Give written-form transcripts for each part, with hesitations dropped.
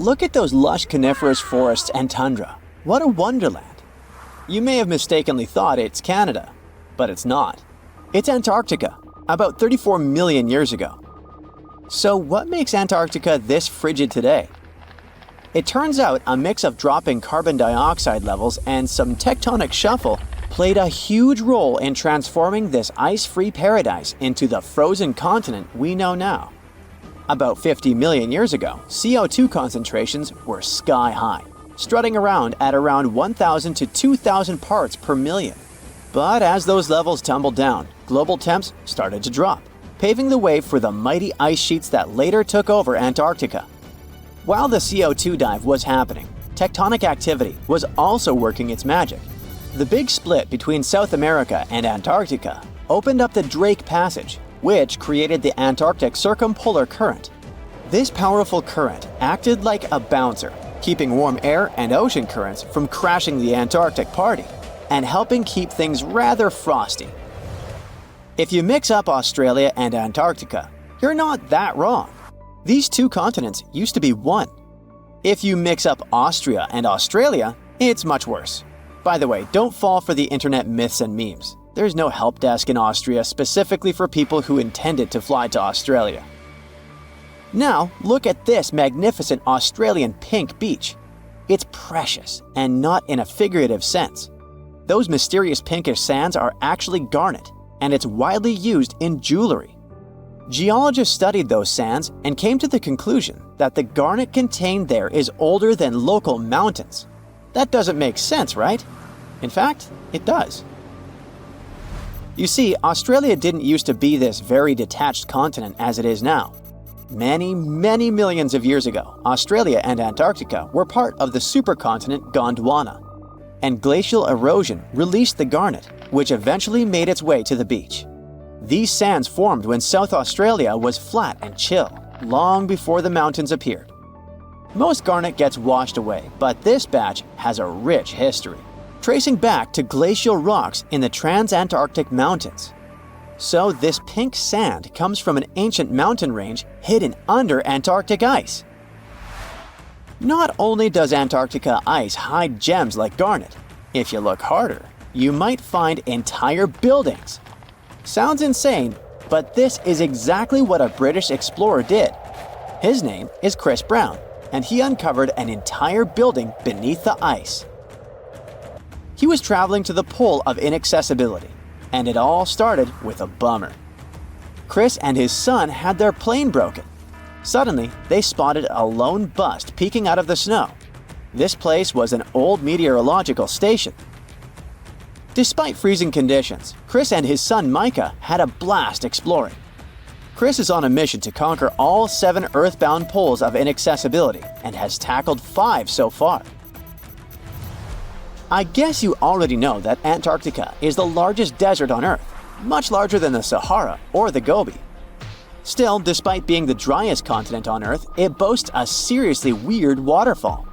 Look at those lush coniferous forests and tundra. What a wonderland. You may have mistakenly thought it's Canada, but it's not. It's Antarctica, about 34 million years ago. So what makes Antarctica this frigid today? It turns out a mix of dropping carbon dioxide levels and some tectonic shuffle played a huge role in transforming this ice-free paradise into the frozen continent we know now. About 50 million years ago, CO2 concentrations were sky high, strutting around at around 1,000 to 2,000 parts per million. But as those levels tumbled down, global temps started to drop, paving the way for the mighty ice sheets that later took over Antarctica. While the CO2 dive was happening, tectonic activity was also working its magic. The big split between South America and Antarctica opened up the Drake Passage, which created the Antarctic Circumpolar Current. This powerful current acted like a bouncer, keeping warm air and ocean currents from crashing the Antarctic party, and helping keep things rather frosty. If you mix up Australia and Antarctica, you're not that wrong. These two continents used to be one. If you mix up Austria and Australia, it's much worse. By the way, don't fall for the internet myths and memes. There's no help desk in Austria specifically for people who intended to fly to Australia. Now, look at this magnificent Australian pink beach. It's precious, and not in a figurative sense. Those mysterious pinkish sands are actually garnet, and it's widely used in jewelry. Geologists studied those sands and came to the conclusion that the garnet contained there is older than local mountains. That doesn't make sense, right? In fact, it does. You see, Australia didn't used to be this very detached continent as it is now. Many millions of years ago, Australia and Antarctica were part of the supercontinent Gondwana, and glacial erosion released the garnet, which eventually made its way to the beach. These sands formed when South Australia was flat and chill, long before the mountains appeared. Most garnet gets washed away, but this batch has a rich history, tracing back to glacial rocks in the Transantarctic Mountains. So this pink sand comes from an ancient mountain range hidden under Antarctic ice. Not only does Antarctica ice hide gems like garnet, if you look harder, you might find entire buildings. Sounds insane, but this is exactly what a British explorer did. His name is Chris Brown, and he uncovered an entire building beneath the ice. He was traveling to the pole of inaccessibility, and it all started with a bummer. Chris and his son had their plane broken. Suddenly, they spotted a lone bust peeking out of the snow. This place was an old meteorological station. Despite freezing conditions, Chris and his son Micah had a blast exploring. Chris is on a mission to conquer all 7 earthbound poles of inaccessibility and has tackled 5 so far. I guess you already know that Antarctica is the largest desert on Earth, much larger than the Sahara or the Gobi. Still, despite being the driest continent on Earth, it boasts a seriously weird waterfall.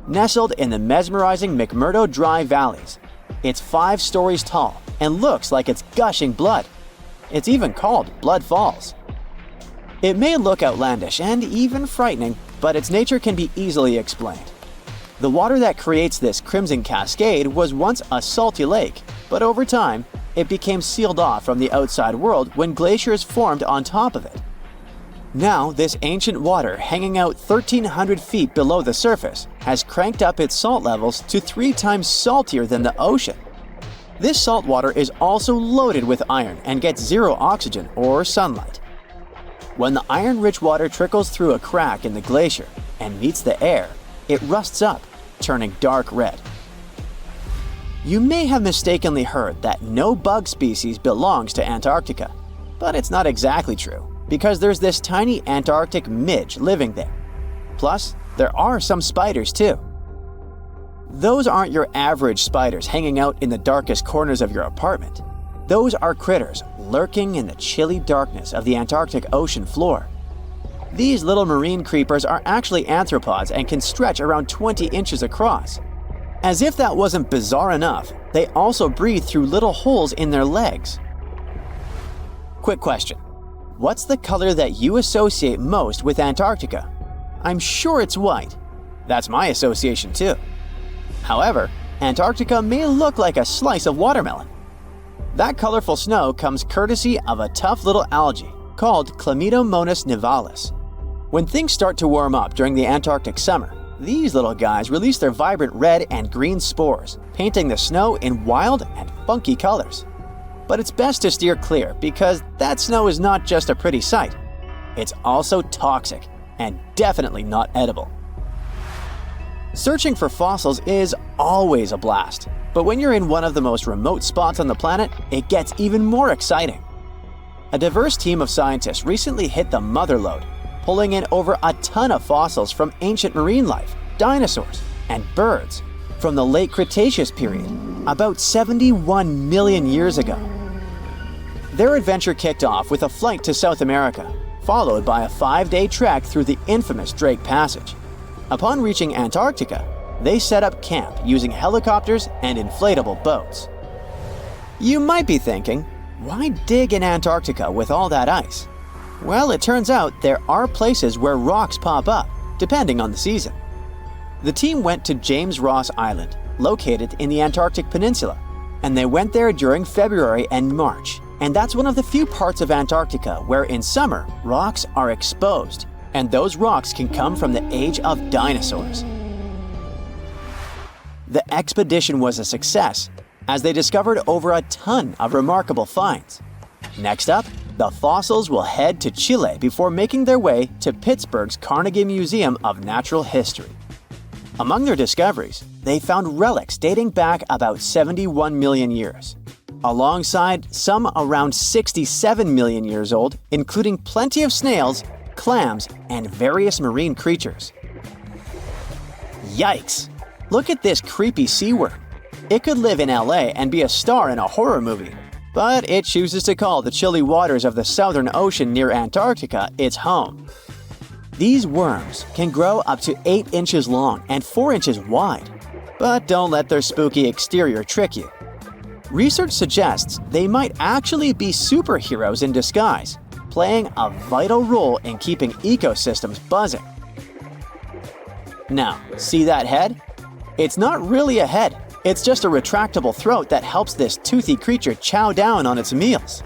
Nestled in the mesmerizing McMurdo Dry Valleys, it's 5 stories tall and looks like it's gushing blood. It's even called Blood Falls. It may look outlandish and even frightening, but its nature can be easily explained. The water that creates this crimson cascade was once a salty lake, but over time, it became sealed off from the outside world when glaciers formed on top of it. Now, this ancient water hanging out 1,300 feet below the surface has cranked up its salt levels to 3 times saltier than the ocean. This salt water is also loaded with iron and gets 0 oxygen or sunlight. When the iron-rich water trickles through a crack in the glacier and meets the air, it rusts up, turning dark red. You may have mistakenly heard that no bug species belongs to Antarctica, but it's not exactly true, because there's this tiny Antarctic midge living there. Plus, there are some spiders too. Those aren't your average spiders hanging out in the darkest corners of your apartment. Those are critters lurking in the chilly darkness of the Antarctic ocean floor. These little marine creepers are actually arthropods and can stretch around 20 inches across. As if that wasn't bizarre enough, they also breathe through little holes in their legs. Quick question. What's the color that you associate most with Antarctica? I'm sure it's white. That's my association too. However, Antarctica may look like a slice of watermelon. That colorful snow comes courtesy of a tough little algae called Chlamydomonas nivalis. When things start to warm up during the Antarctic summer, these little guys release their vibrant red and green spores, painting the snow in wild and funky colors. But it's best to steer clear because that snow is not just a pretty sight. It's also toxic and definitely not edible. Searching for fossils is always a blast, but when you're in one of the most remote spots on the planet, it gets even more exciting. A diverse team of scientists recently hit the mother lode, pulling in over a ton of fossils from ancient marine life, dinosaurs, and birds from the late Cretaceous period, about 71 million years ago. Their adventure kicked off with a flight to South America, followed by a 5-day trek through the infamous Drake Passage. Upon reaching Antarctica, they set up camp using helicopters and inflatable boats. You might be thinking, why dig in Antarctica with all that ice? Well, it turns out there are places where rocks pop up, depending on the season. The team went to James Ross Island, located in the Antarctic Peninsula, and they went there during February and March. And that's one of the few parts of Antarctica where in summer, rocks are exposed, and those rocks can come from the age of dinosaurs. The expedition was a success, as they discovered over a ton of remarkable finds. Next up, the fossils will head to Chile before making their way to Pittsburgh's Carnegie Museum of Natural History. Among their discoveries, they found relics dating back about 71 million years, alongside some around 67 million years old, including plenty of snails, clams, and various marine creatures. Yikes! Look at this creepy sea worm. It could live in LA and be a star in a horror movie, but it chooses to call the chilly waters of the Southern Ocean near Antarctica its home. These worms can grow up to 8 inches long and 4 inches wide, but don't let their spooky exterior trick you. Research suggests they might actually be superheroes in disguise, playing a vital role in keeping ecosystems buzzing. Now, see that head? It's not really a head. It's just a retractable throat that helps this toothy creature chow down on its meals.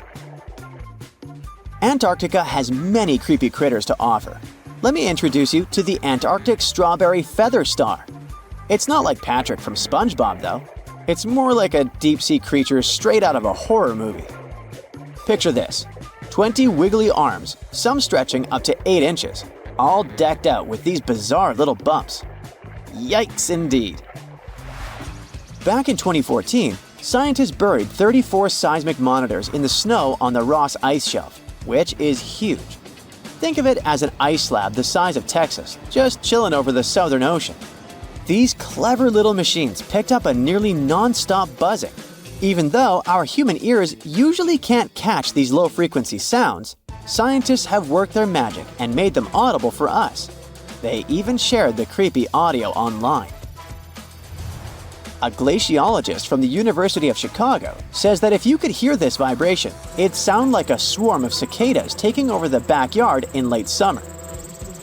Antarctica has many creepy critters to offer. Let me introduce you to the Antarctic strawberry feather star. It's not like Patrick from SpongeBob, though. It's more like a deep-sea creature straight out of a horror movie. Picture this: 20 wiggly arms, some stretching up to 8 inches, all decked out with these bizarre little bumps. Yikes indeed. Back in 2014, scientists buried 34 seismic monitors in the snow on the Ross Ice Shelf, which is huge. Think of it as an ice slab the size of Texas, just chilling over the Southern Ocean. These clever little machines picked up a nearly non-stop buzzing. Even though our human ears usually can't catch these low-frequency sounds, scientists have worked their magic and made them audible for us. They even shared the creepy audio online. A glaciologist from the University of Chicago says that if you could hear this vibration, it'd sound like a swarm of cicadas taking over the backyard in late summer.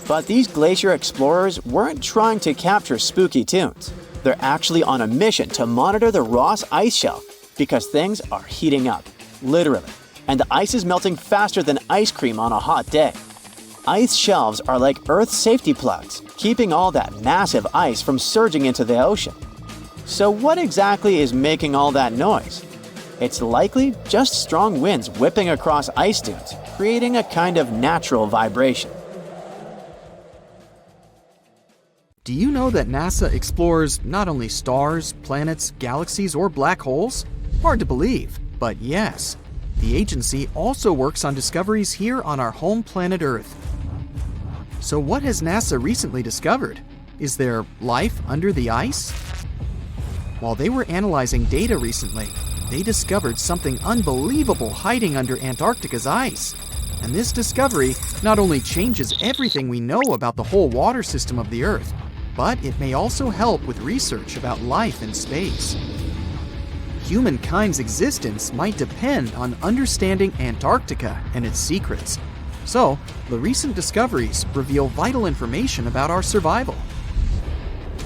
But these glacier explorers weren't trying to capture spooky tunes. They're actually on a mission to monitor the Ross Ice Shelf because things are heating up, literally, and the ice is melting faster than ice cream on a hot day. Ice shelves are like Earth's safety plugs, keeping all that massive ice from surging into the ocean. So what exactly is making all that noise? It's likely just strong winds whipping across ice dunes, creating a kind of natural vibration. Do you know that NASA explores not only stars, planets, galaxies, or black holes? Hard to believe, but yes. The agency also works on discoveries here on our home planet Earth. So what has NASA recently discovered? Is there life under the ice? While they were analyzing data recently, they discovered something unbelievable hiding under Antarctica's ice. And this discovery not only changes everything we know about the whole water system of the Earth, but it may also help with research about life in space. Humankind's existence might depend on understanding Antarctica and its secrets. So, the recent discoveries reveal vital information about our survival.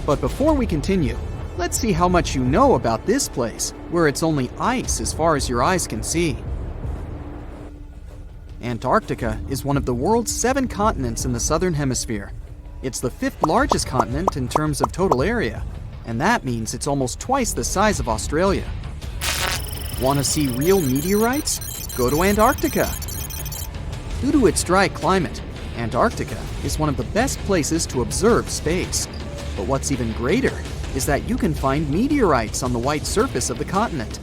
But before we continue, let's see how much you know about this place, where it's only ice as far as your eyes can see. Antarctica is one of the world's 7 continents in the southern hemisphere. It's the 5th largest continent in terms of total area, and that means it's almost twice the size of Australia. Want to see real meteorites? Go to Antarctica. Due to its dry climate, Antarctica is one of the best places to observe space. But what's even greater is that you can find meteorites on the white surface of the continent.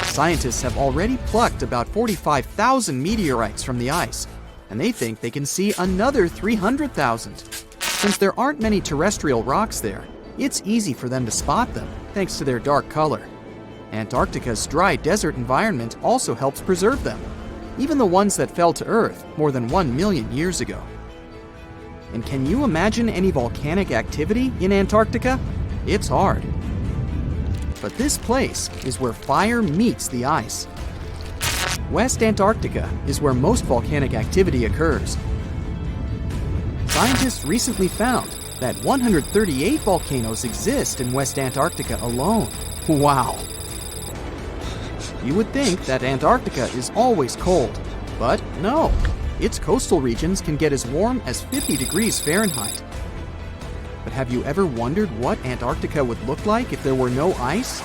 Scientists have already plucked about 45,000 meteorites from the ice, and they think they can see another 300,000. Since there aren't many terrestrial rocks there, it's easy for them to spot them, thanks to their dark color. Antarctica's dry desert environment also helps preserve them, even the ones that fell to Earth more than 1 million years ago. And can you imagine any volcanic activity in Antarctica? It's hard. But this place is where fire meets the ice. West Antarctica is where most volcanic activity occurs. Scientists recently found that 138 volcanoes exist in West Antarctica alone. Wow! You would think that Antarctica is always cold, but no. Its coastal regions can get as warm as 50 degrees Fahrenheit. But have you ever wondered what Antarctica would look like if there were no ice?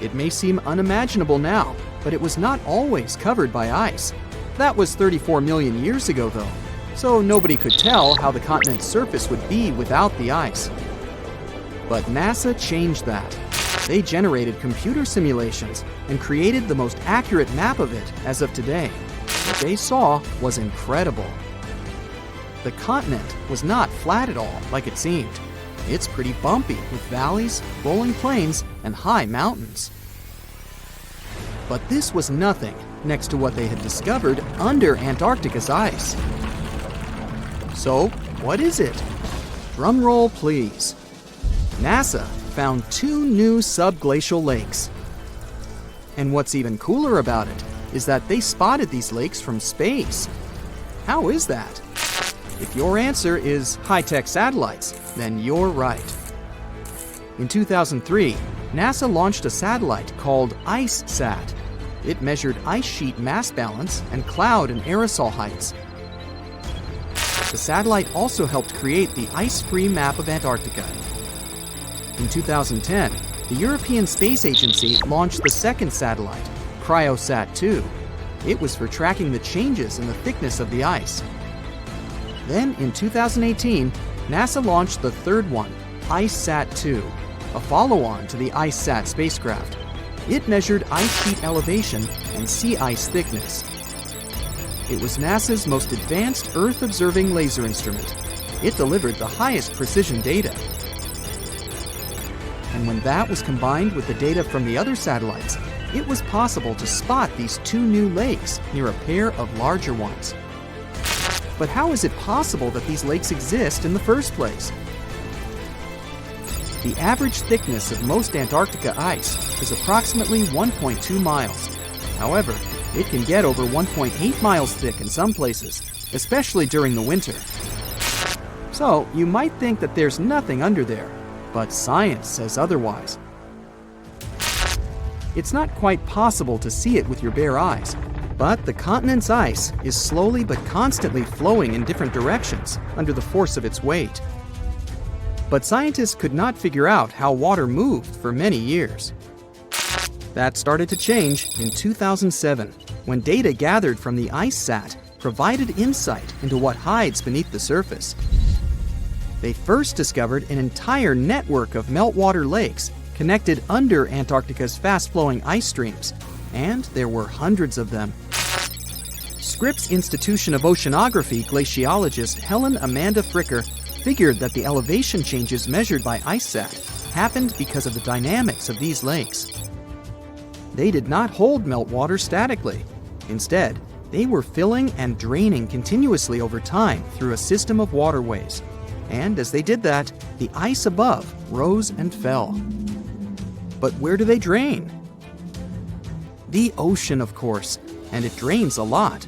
It may seem unimaginable now, but it was not always covered by ice. That was 34 million years ago, though, so nobody could tell how the continent's surface would be without the ice. But NASA changed that. They generated computer simulations and created the most accurate map of it as of today. What they saw was incredible. The continent was not flat at all like it seemed. It's pretty bumpy with valleys, rolling plains, and high mountains. But this was nothing next to what they had discovered under Antarctica's ice. So, what is it? Drum roll, please. NASA found 2 new subglacial lakes. And what's even cooler about it is that they spotted these lakes from space. How is that? If your answer is high-tech satellites, then you're right. In 2003, NASA launched a satellite called IceSat. It measured ice sheet mass balance and cloud and aerosol heights. The satellite also helped create the ice-free map of Antarctica. In 2010, the European Space Agency launched the second satellite, CryoSat-2. It was for tracking the changes in the thickness of the ice. Then, in 2018, NASA launched the third one, IceSat-2, a follow-on to the IceSat spacecraft. It measured ice sheet elevation and sea ice thickness. It was NASA's most advanced Earth-observing laser instrument. It delivered the highest precision data. And when that was combined with the data from the other satellites, it was possible to spot these 2 new lakes near a pair of larger ones. But how is it possible that these lakes exist in the first place? The average thickness of most Antarctica ice is approximately 1.2 miles. However, it can get over 1.8 miles thick in some places, especially during the winter. So, you might think that there's nothing under there, but science says otherwise. It's not quite possible to see it with your bare eyes, but the continent's ice is slowly but constantly flowing in different directions under the force of its weight. But scientists could not figure out how water moved for many years. That started to change in 2007, when data gathered from the IceSat provided insight into what hides beneath the surface. They first discovered an entire network of meltwater lakes connected under Antarctica's fast-flowing ice streams, and there were hundreds of them. Scripps Institution of Oceanography glaciologist Helen Amanda Fricker figured that the elevation changes measured by IceSat happened because of the dynamics of these lakes. They did not hold meltwater statically. Instead, they were filling and draining continuously over time through a system of waterways. And as they did that, the ice above rose and fell. But where do they drain? The ocean, of course, and it drains a lot.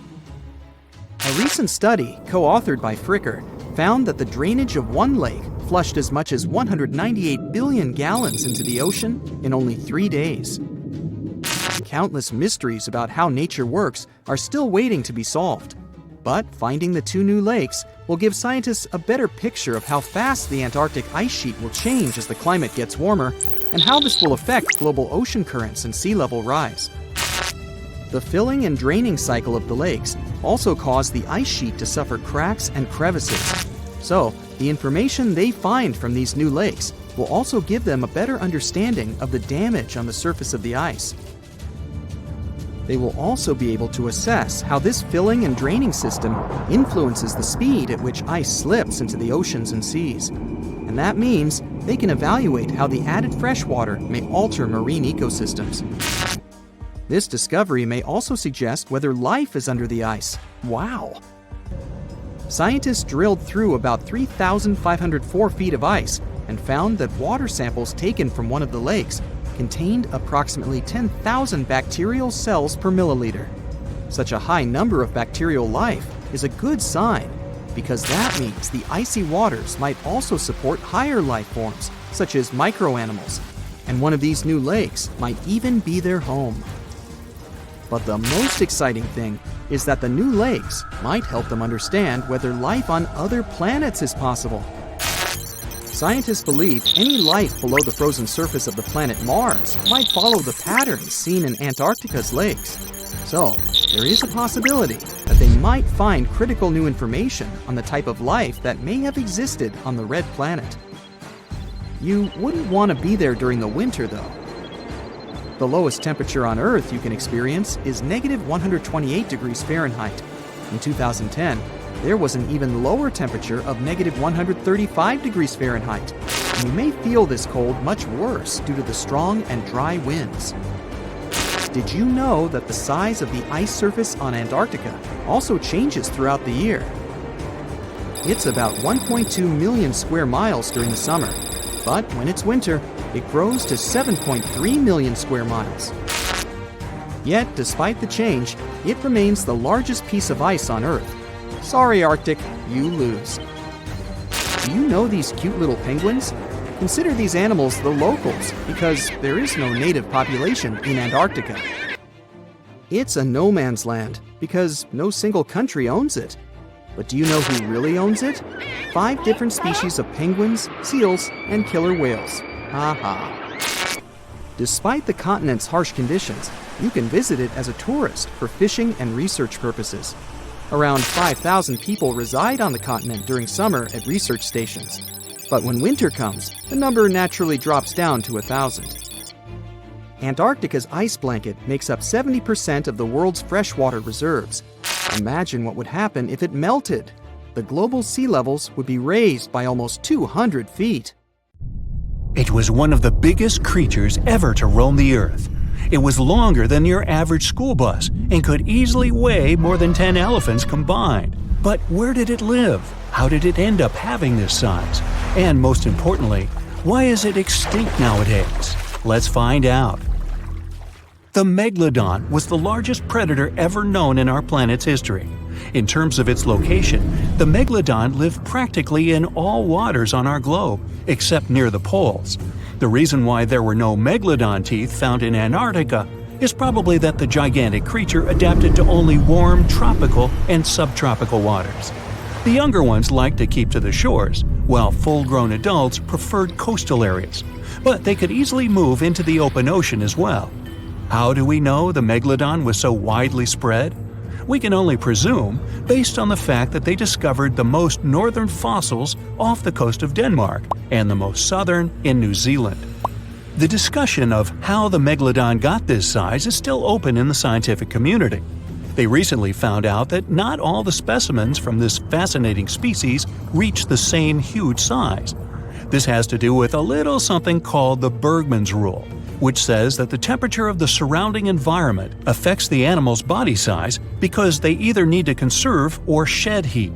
A recent study, co-authored by Fricker, found that the drainage of one lake flushed as much as 198 billion gallons into the ocean in only 3 days. Countless mysteries about how nature works are still waiting to be solved. But finding the 2 new lakes will give scientists a better picture of how fast the Antarctic ice sheet will change as the climate gets warmer, and how this will affect global ocean currents and sea level rise. The filling and draining cycle of the lakes also caused the ice sheet to suffer cracks and crevices. So, the information they find from these new lakes will also give them a better understanding of the damage on the surface of the ice. They will also be able to assess how this filling and draining system influences the speed at which ice slips into the oceans and seas. And that means they can evaluate how the added fresh water may alter marine ecosystems. This discovery may also suggest whether life is under the ice. Wow! Scientists drilled through about 3,504 feet of ice and found that water samples taken from one of the lakes contained approximately 10,000 bacterial cells per milliliter. Such a high number of bacterial life is a good sign, because that means the icy waters might also support higher life forms, such as microanimals, and one of these new lakes might even be their home. But the most exciting thing is that the new lakes might help them understand whether life on other planets is possible. Scientists believe any life below the frozen surface of the planet Mars might follow the patterns seen in Antarctica's lakes. So, there is a possibility that they might find critical new information on the type of life that may have existed on the red planet. You wouldn't want to be there during the winter, though. The lowest temperature on Earth you can experience is negative 128 degrees Fahrenheit. In 2010, there was an even lower temperature of negative 135 degrees Fahrenheit, and you may feel this cold much worse due to the strong and dry winds. Did you know that the size of the ice surface on Antarctica also changes throughout the year? It's about 1.2 million square miles during the summer, but when it's winter, it grows to 7.3 million square miles. Yet, despite the change, it remains the largest piece of ice on Earth. Sorry, Arctic, you lose. Do you know these cute little penguins? Consider these animals the locals, because there is no native population in Antarctica. It's a no man's land, because no single country owns it. But do you know who really owns it? 5 different species of penguins, seals, and killer whales. Ha ha. Despite the continent's harsh conditions, you can visit it as a tourist for fishing and research purposes. Around 5,000 people reside on the continent during summer at research stations. But when winter comes, the number naturally drops down to 1,000. Antarctica's ice blanket makes up 70% of the world's freshwater reserves. Imagine what would happen if it melted. The global sea levels would be raised by almost 200 feet. It was one of the biggest creatures ever to roam the Earth. It was longer than your average school bus and could easily weigh more than 10 elephants combined. But where did it live? How did it end up having this size? And most importantly, why is it extinct nowadays? Let's find out. The Megalodon was the largest predator ever known in our planet's history. In terms of its location, the Megalodon lived practically in all waters on our globe, except near the poles. The reason why there were no Megalodon teeth found in Antarctica is probably that the gigantic creature adapted to only warm tropical and subtropical waters. The younger ones liked to keep to the shores, while full-grown adults preferred coastal areas, but they could easily move into the open ocean as well. How do we know the Megalodon was so widely spread? We can only presume, based on the fact that they discovered the most northern fossils off the coast of Denmark and the most southern in New Zealand. The discussion of how the Megalodon got this size is still open in the scientific community. They recently found out that not all the specimens from this fascinating species reach the same huge size. This has to do with a little something called the Bergmann's Rule, which says that the temperature of the surrounding environment affects the animal's body size because they either need to conserve or shed heat.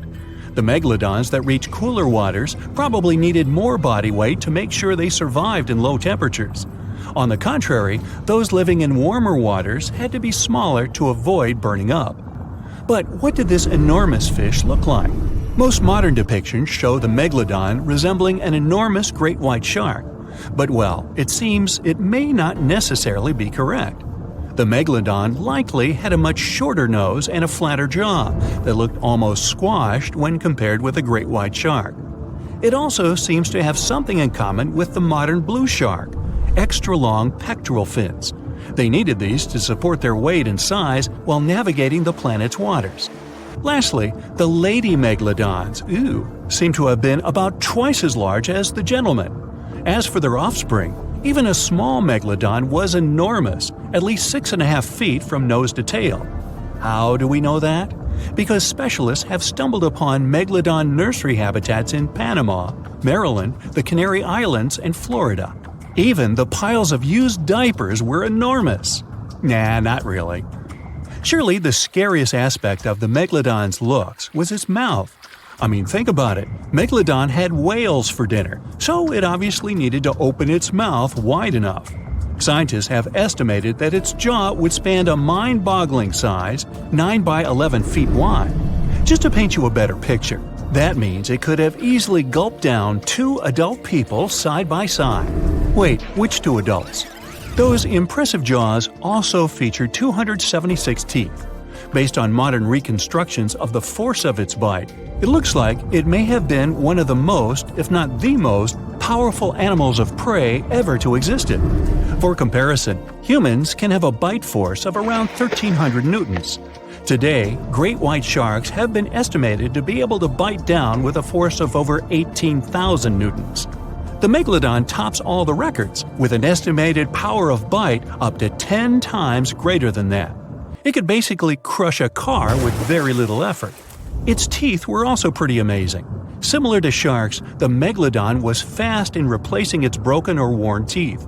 The megalodons that reach cooler waters probably needed more body weight to make sure they survived in low temperatures. On the contrary, those living in warmer waters had to be smaller to avoid burning up. But what did this enormous fish look like? Most modern depictions show the Megalodon resembling an enormous great white shark. But well, it seems it may not necessarily be correct. The Megalodon likely had a much shorter nose and a flatter jaw that looked almost squashed when compared with a great white shark. It also seems to have something in common with the modern blue shark: extra-long pectoral fins. They needed these to support their weight and size while navigating the planet's waters. Lastly, the lady megalodons, seem to have been about twice as large as the gentlemen. As for their offspring, even a small megalodon was enormous, at least 6.5 feet from nose to tail. How do we know that? Because specialists have stumbled upon megalodon nursery habitats in Panama, Maryland, the Canary Islands, and Florida. Even the piles of used diapers were enormous. Nah, not really. Surely the scariest aspect of the megalodon's looks was its mouth. I mean, think about it. Megalodon had whales for dinner, so it obviously needed to open its mouth wide enough. Scientists have estimated that its jaw would span a mind-boggling size, 9 by 11 feet wide. Just to paint you a better picture, that means it could have easily gulped down 2 adult people side by side. Wait, which 2 adults? Those impressive jaws also feature 276 teeth. Based on modern reconstructions of the force of its bite, it looks like it may have been one of the most, if not the most, powerful animals of prey ever to exist. For comparison, humans can have a bite force of around 1,300 newtons. Today, great white sharks have been estimated to be able to bite down with a force of over 18,000 newtons. The Megalodon tops all the records, with an estimated power of bite up to 10 times greater than that. It could basically crush a car with very little effort. Its teeth were also pretty amazing. Similar to sharks, the Megalodon was fast in replacing its broken or worn teeth.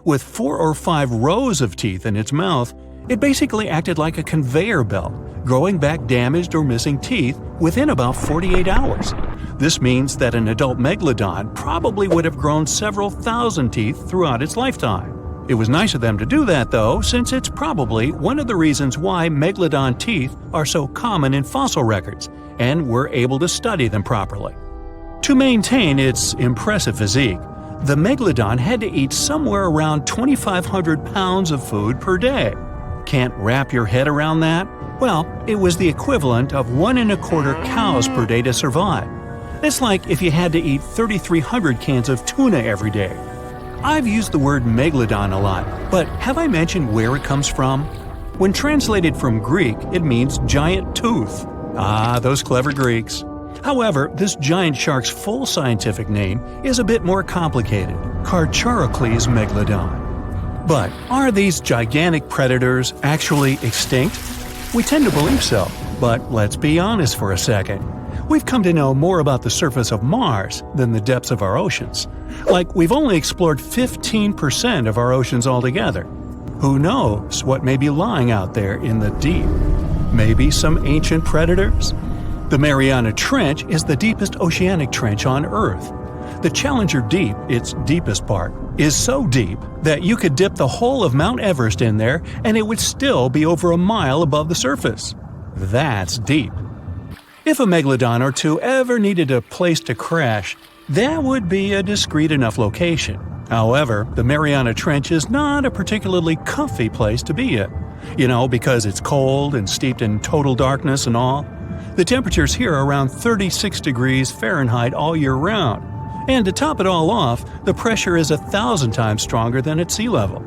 With 4 or 5 rows of teeth in its mouth, it basically acted like a conveyor belt, growing back damaged or missing teeth within about 48 hours. This means that an adult Megalodon probably would have grown several thousand teeth throughout its lifetime. It was nice of them to do that, though, since it's probably one of the reasons why Megalodon teeth are so common in fossil records, and we're able to study them properly. To maintain its impressive physique, the Megalodon had to eat somewhere around 2,500 pounds of food per day. Can't wrap your head around that? Well, it was the equivalent of 1.25 cows per day to survive. It's like if you had to eat 3,300 cans of tuna every day. I've used the word Megalodon a lot, but have I mentioned where it comes from? When translated from Greek, it means giant tooth. Ah, those clever Greeks. However, this giant shark's full scientific name is a bit more complicated: Carcharocles megalodon. But are these gigantic predators actually extinct? We tend to believe so, but let's be honest for a second. We've come to know more about the surface of Mars than the depths of our oceans. Like, we've only explored 15% of our oceans altogether. Who knows what may be lying out there in the deep? Maybe some ancient predators? The Mariana Trench is the deepest oceanic trench on Earth. The Challenger Deep, its deepest part, is so deep that you could dip the whole of Mount Everest in there and it would still be over a mile above the surface. That's deep. If a megalodon or two ever needed a place to crash, that would be a discreet enough location. However, the Mariana Trench is not a particularly comfy place to be in. Because it's cold and steeped in total darkness and all. The temperatures here are around 36 degrees Fahrenheit all year round. And to top it all off, the pressure is 1,000 times stronger than at sea level.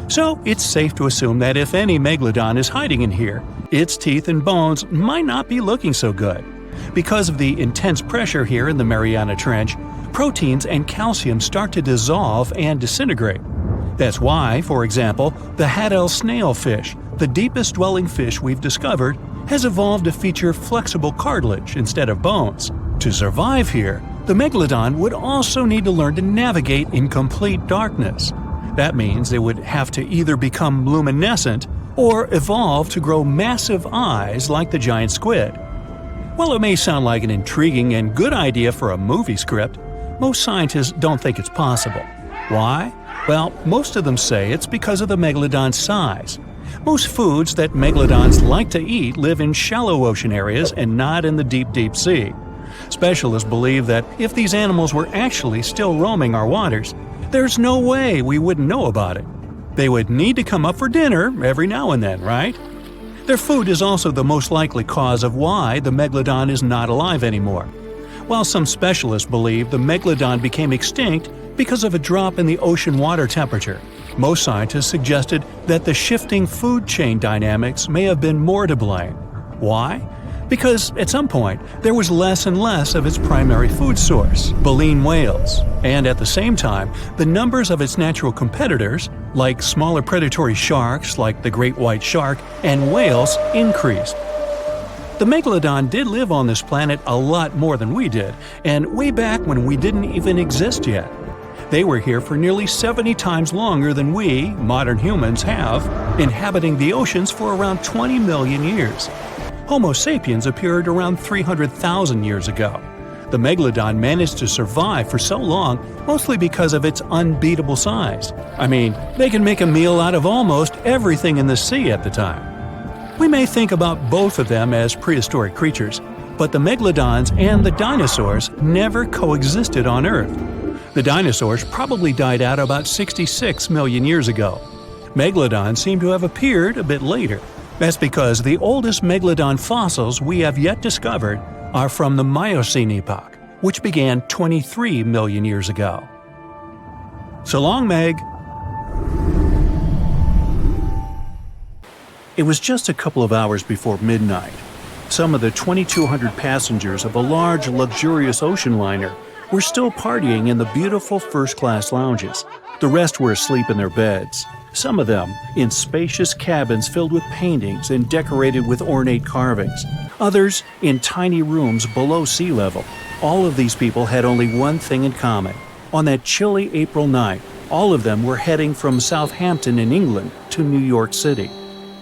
So it's safe to assume that if any megalodon is hiding in here, its teeth and bones might not be looking so good. Because of the intense pressure here in the Mariana Trench, proteins and calcium start to dissolve and disintegrate. That's why, for example, the Haddell snailfish, the deepest dwelling fish we've discovered, has evolved to feature flexible cartilage instead of bones. To survive here, the megalodon would also need to learn to navigate in complete darkness. That means it would have to either become luminescent or evolve to grow massive eyes like the giant squid. While it may sound like an intriguing and good idea for a movie script, most scientists don't think it's possible. Why? Well, most of them say it's because of the megalodon's size. Most foods that megalodons like to eat live in shallow ocean areas and not in the deep, deep sea. Specialists believe that if these animals were actually still roaming our waters, there's no way we wouldn't know about it. They would need to come up for dinner every now and then, right? Their food is also the most likely cause of why the megalodon is not alive anymore. While some specialists believe the megalodon became extinct because of a drop in the ocean water temperature, most scientists suggested that the shifting food chain dynamics may have been more to blame. Why? Because at some point, there was less and less of its primary food source, baleen whales, and at the same time, the numbers of its natural competitors, like smaller predatory sharks like the great white shark and whales, increased. The megalodon did live on this planet a lot more than we did, and way back when we didn't even exist yet. They were here for nearly 70 times longer than we, modern humans, have, inhabiting the oceans for around 20 million years. Homo sapiens appeared around 300,000 years ago. The megalodon managed to survive for so long mostly because of its unbeatable size. I mean, they can make a meal out of almost everything in the sea at the time. We may think about both of them as prehistoric creatures, but the megalodons and the dinosaurs never coexisted on Earth. The dinosaurs probably died out about 66 million years ago. Megalodons seem to have appeared a bit later. That's because the oldest megalodon fossils we have yet discovered are from the Miocene epoch, which began 23 million years ago. So long, Meg! It was just a couple of hours before midnight. Some of the 2,200 passengers of a large, luxurious ocean liner were still partying in the beautiful first-class lounges. The rest were asleep in their beds, some of them in spacious cabins filled with paintings and decorated with ornate carvings, others in tiny rooms below sea level. All of these people had only one thing in common. On that chilly April night, all of them were heading from Southampton in England to New York City.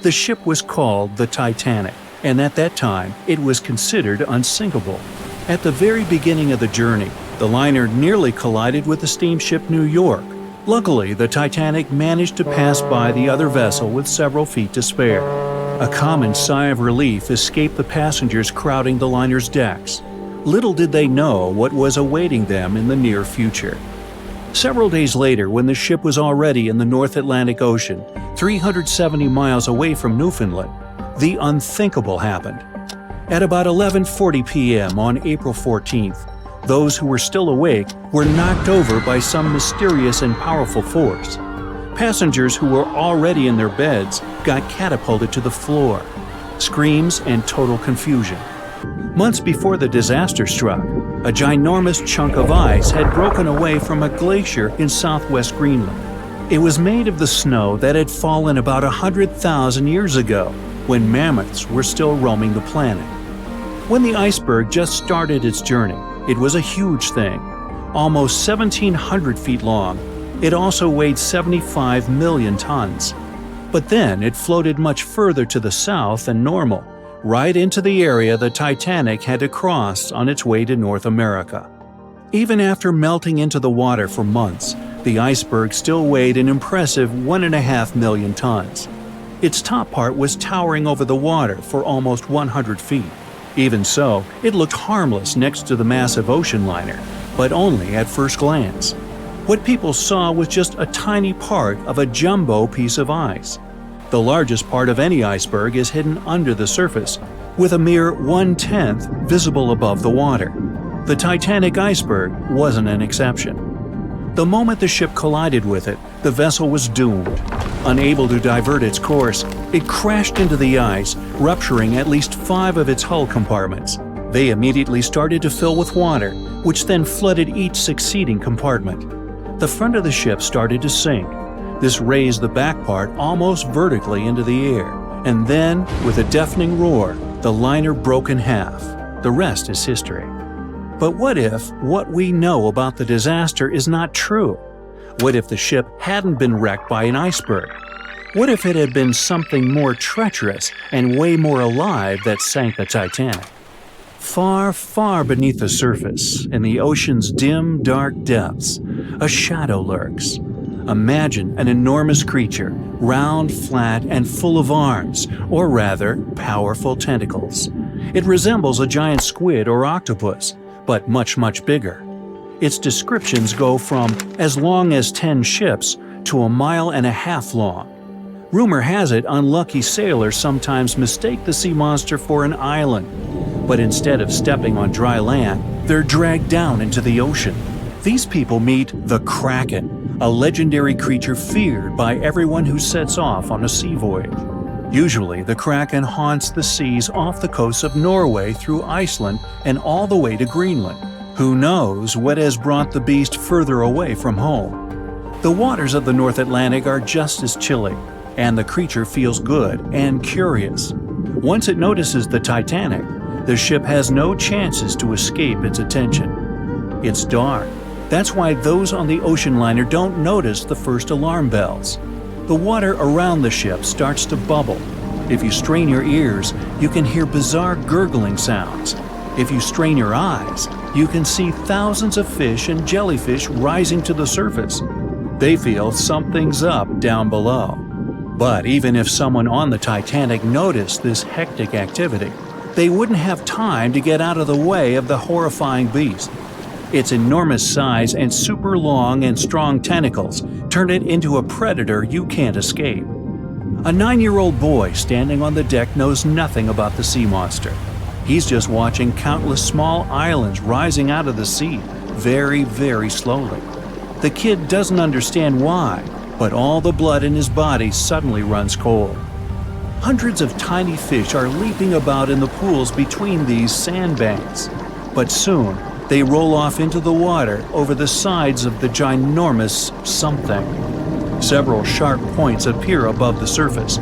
The ship was called the Titanic, and at that time, it was considered unsinkable. At the very beginning of the journey, the liner nearly collided with the steamship New York. Luckily, the Titanic managed to pass by the other vessel with several feet to spare. A common sigh of relief escaped the passengers crowding the liner's decks. Little did they know what was awaiting them in the near future. Several days later, when the ship was already in the North Atlantic Ocean, 370 miles away from Newfoundland, the unthinkable happened. At about 11:40 p.m. on April 14th, those who were still awake were knocked over by some mysterious and powerful force. Passengers who were already in their beds got catapulted to the floor. Screams and total confusion. Months before the disaster struck, a ginormous chunk of ice had broken away from a glacier in southwest Greenland. It was made of the snow that had fallen about 100,000 years ago, when mammoths were still roaming the planet. When the iceberg just started its journey, it was a huge thing, almost 1,700 feet long. It also weighed 75 million tons. But then it floated much further to the south than normal, right into the area the Titanic had to cross on its way to North America. Even after melting into the water for months, the iceberg still weighed an impressive 1.5 million tons. Its top part was towering over the water for almost 100 feet. Even so, it looked harmless next to the massive ocean liner, but only at first glance. What people saw was just a tiny part of a jumbo piece of ice. The largest part of any iceberg is hidden under the surface, with a mere 1/10 visible above the water. The Titanic iceberg wasn't an exception. The moment the ship collided with it, the vessel was doomed. Unable to divert its course, it crashed into the ice, rupturing at least 5 of its hull compartments. They immediately started to fill with water, which then flooded each succeeding compartment. The front of the ship started to sink. This raised the back part almost vertically into the air, and then, with a deafening roar, the liner broke in half. The rest is history. But what if what we know about the disaster is not true? What if the ship hadn't been wrecked by an iceberg? What if it had been something more treacherous and way more alive that sank the Titanic? Far, far beneath the surface, in the ocean's dim, dark depths, a shadow lurks. Imagine an enormous creature, round, flat, and full of arms, or rather, powerful tentacles. It resembles a giant squid or octopus, but much, much bigger. Its descriptions go from as long as 10 ships to 1.5 miles long. Rumor has it unlucky sailors sometimes mistake the sea monster for an island, but instead of stepping on dry land, they're dragged down into the ocean. These people meet the Kraken, a legendary creature feared by everyone who sets off on a sea voyage. Usually, the Kraken haunts the seas off the coast of Norway through Iceland and all the way to Greenland. Who knows what has brought the beast further away from home? The waters of the North Atlantic are just as chilly, and the creature feels good and curious. Once it notices the Titanic, the ship has no chances to escape its attention. It's dark. That's why those on the ocean liner don't notice the first alarm bells. The water around the ship starts to bubble. If you strain your ears, you can hear bizarre gurgling sounds. If you strain your eyes, you can see thousands of fish and jellyfish rising to the surface. They feel something's up down below. But even if someone on the Titanic noticed this hectic activity, they wouldn't have time to get out of the way of the horrifying beast. Its enormous size and super long and strong tentacles turn it into a predator you can't escape. A 9-year-old boy standing on the deck knows nothing about the sea monster. He's just watching countless small islands rising out of the sea, very, very slowly. The kid doesn't understand why, but all the blood in his body suddenly runs cold. Hundreds of tiny fish are leaping about in the pools between these sandbanks, but soon they roll off into the water over the sides of the ginormous something. Several sharp points appear above the surface.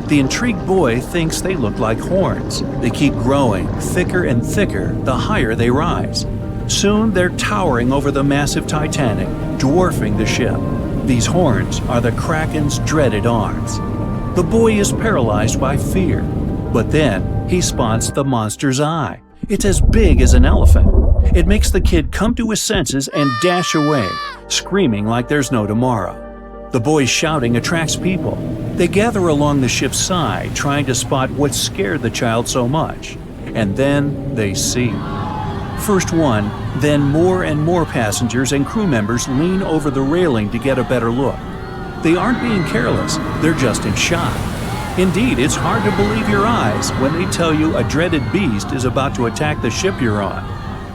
The intrigued boy thinks they look like horns. They keep growing, thicker and thicker, the higher they rise. Soon they're towering over the massive Titanic, dwarfing the ship. These horns are the Kraken's dreaded arms. The boy is paralyzed by fear, but then he spots the monster's eye. It's as big as an elephant. It makes the kid come to his senses and dash away, screaming like there's no tomorrow. The boy's shouting attracts people. They gather along the ship's side, trying to spot what scared the child so much. And then they see. First one, then more and more passengers and crew members lean over the railing to get a better look. They aren't being careless, they're just in shock. Indeed, it's hard to believe your eyes when they tell you a dreaded beast is about to attack the ship you're on.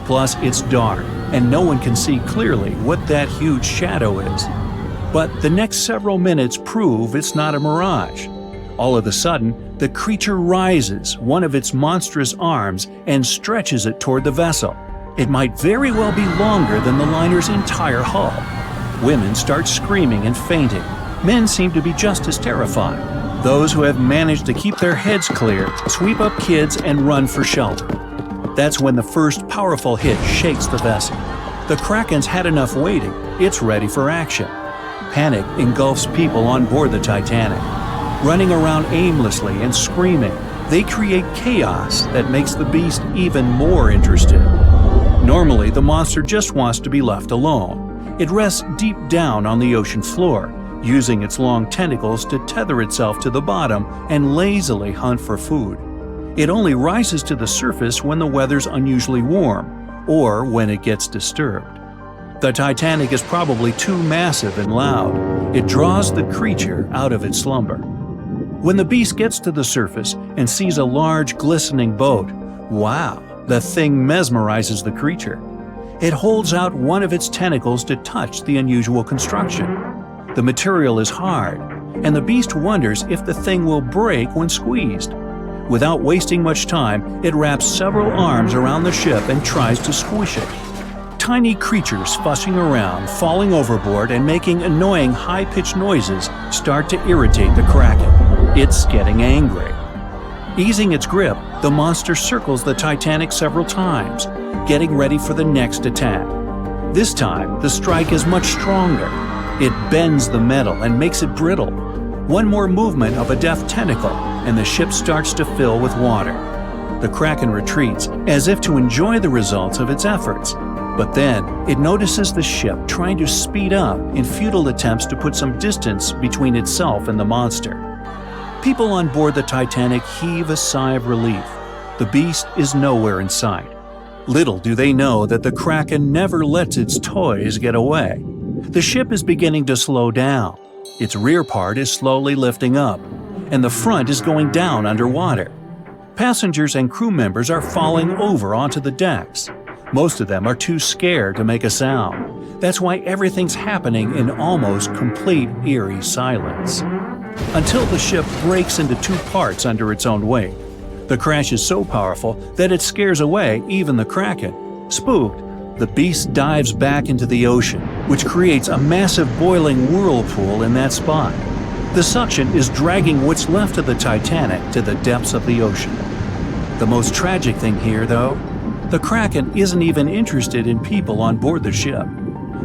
Plus, it's dark, and no one can see clearly what that huge shadow is. But the next several minutes prove it's not a mirage. All of a sudden, the creature rises one of its monstrous arms and stretches it toward the vessel. It might very well be longer than the liner's entire hull. Women start screaming and fainting. Men seem to be just as terrified. Those who have managed to keep their heads clear sweep up kids and run for shelter. That's when the first powerful hit shakes the vessel. The Kraken's had enough waiting. It's ready for action. Panic engulfs people on board the Titanic. Running around aimlessly and screaming, they create chaos that makes the beast even more interested. Normally, the monster just wants to be left alone. It rests deep down on the ocean floor, using its long tentacles to tether itself to the bottom and lazily hunt for food. It only rises to the surface when the weather's unusually warm, or when it gets disturbed. The Titanic is probably too massive and loud. It draws the creature out of its slumber. When the beast gets to the surface and sees a large, glistening boat, wow, the thing mesmerizes the creature. It holds out one of its tentacles to touch the unusual construction. The material is hard, and the beast wonders if the thing will break when squeezed. Without wasting much time, it wraps several arms around the ship and tries to squish it. Tiny creatures fussing around, falling overboard, and making annoying high-pitched noises start to irritate the Kraken. It's getting angry. Easing its grip, the monster circles the Titanic several times, getting ready for the next attack. This time, the strike is much stronger. It bends the metal and makes it brittle. One more movement of a deft tentacle, and the ship starts to fill with water. The Kraken retreats, as if to enjoy the results of its efforts. But then, it notices the ship trying to speed up in futile attempts to put some distance between itself and the monster. People on board the Titanic heave a sigh of relief. The beast is nowhere in sight. Little do they know that the Kraken never lets its toys get away. The ship is beginning to slow down. Its rear part is slowly lifting up, and the front is going down underwater. Passengers and crew members are falling over onto the decks. Most of them are too scared to make a sound. That's why everything's happening in almost complete eerie silence. Until the ship breaks into two parts under its own weight. The crash is so powerful that it scares away even the Kraken. Spooked, the beast dives back into the ocean, which creates a massive boiling whirlpool in that spot. The suction is dragging what's left of the Titanic to the depths of the ocean. The most tragic thing here, though, the Kraken isn't even interested in people on board the ship.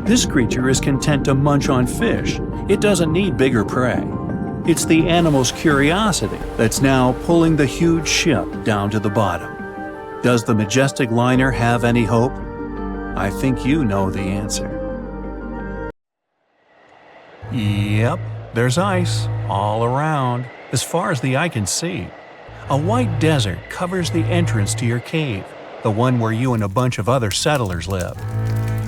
This creature is content to munch on fish. It doesn't need bigger prey. It's the animal's curiosity that's now pulling the huge ship down to the bottom. Does the majestic liner have any hope? I think you know the answer. Yep, there's ice all around, as far as the eye can see. A white desert covers the entrance to your cave, the one where you and a bunch of other settlers live.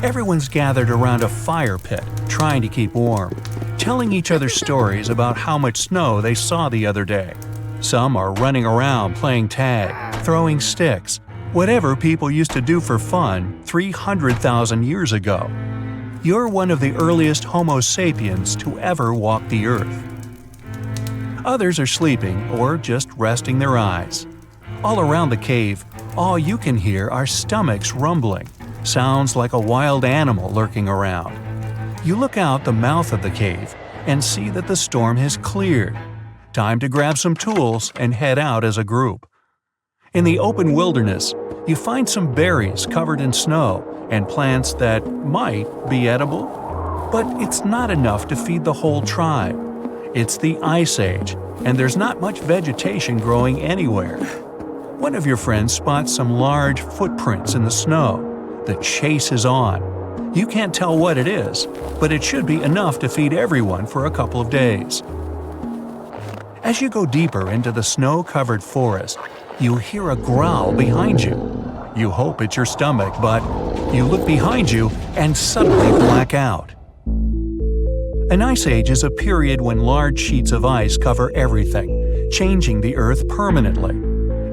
Everyone's gathered around a fire pit, trying to keep warm, telling each other stories about how much snow they saw the other day. Some are running around playing tag, throwing sticks, whatever people used to do for fun 300,000 years ago. You're one of the earliest Homo sapiens to ever walk the earth. Others are sleeping or just resting their eyes. All around the cave, all you can hear are stomachs rumbling, sounds like a wild animal lurking around. You look out the mouth of the cave and see that the storm has cleared. Time to grab some tools and head out as a group. In the open wilderness, you find some berries covered in snow and plants that might be edible. But it's not enough to feed the whole tribe. It's the Ice Age, and there's not much vegetation growing anywhere. One of your friends spots some large footprints in the snow. The chase is on. You can't tell what it is, but it should be enough to feed everyone for a couple of days. As you go deeper into the snow-covered forest, you hear a growl behind you. You hope it's your stomach, but you look behind you and suddenly black out. An ice age is a period when large sheets of ice cover everything, changing the Earth permanently.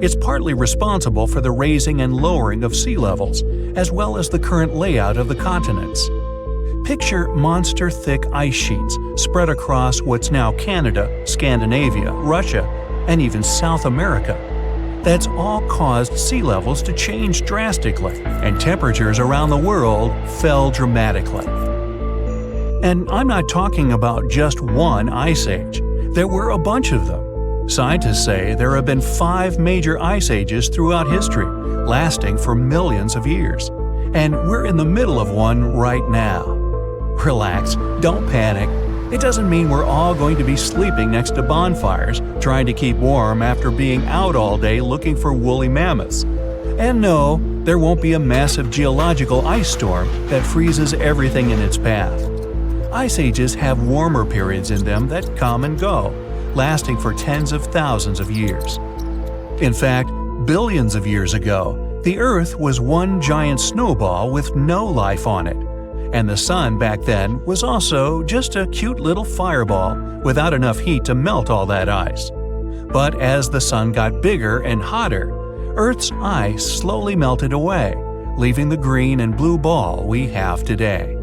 It's partly responsible for the raising and lowering of sea levels, as well as the current layout of the continents. Picture monster-thick ice sheets spread across what's now Canada, Scandinavia, Russia, and even South America. That's all caused sea levels to change drastically, and temperatures around the world fell dramatically. And I'm not talking about just one ice age. There were a bunch of them. Scientists say there have been 5 major ice ages throughout history, lasting for millions of years. And we're in the middle of one right now. Relax, don't panic. It doesn't mean we're all going to be sleeping next to bonfires, trying to keep warm after being out all day looking for woolly mammoths. And no, there won't be a massive geological ice storm that freezes everything in its path. Ice ages have warmer periods in them that come and go, lasting for tens of thousands of years. In fact, billions of years ago, the Earth was one giant snowball with no life on it. And the sun back then was also just a cute little fireball without enough heat to melt all that ice. But as the sun got bigger and hotter, Earth's ice slowly melted away, leaving the green and blue ball we have today.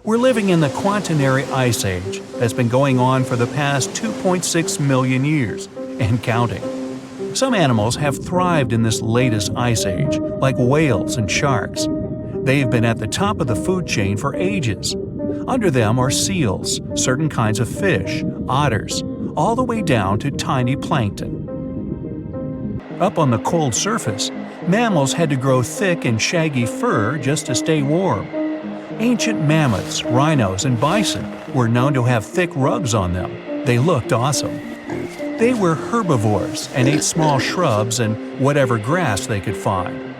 We're living in the Quaternary Ice Age that's been going on for the past 2.6 million years, and counting. Some animals have thrived in this latest ice age, like whales and sharks. They've been at the top of the food chain for ages. Under them are seals, certain kinds of fish, otters, all the way down to tiny plankton. Up on the cold surface, mammals had to grow thick and shaggy fur just to stay warm. Ancient mammoths, rhinos, and bison were known to have thick rugs on them. They looked awesome. They were herbivores and ate small shrubs and whatever grass they could find.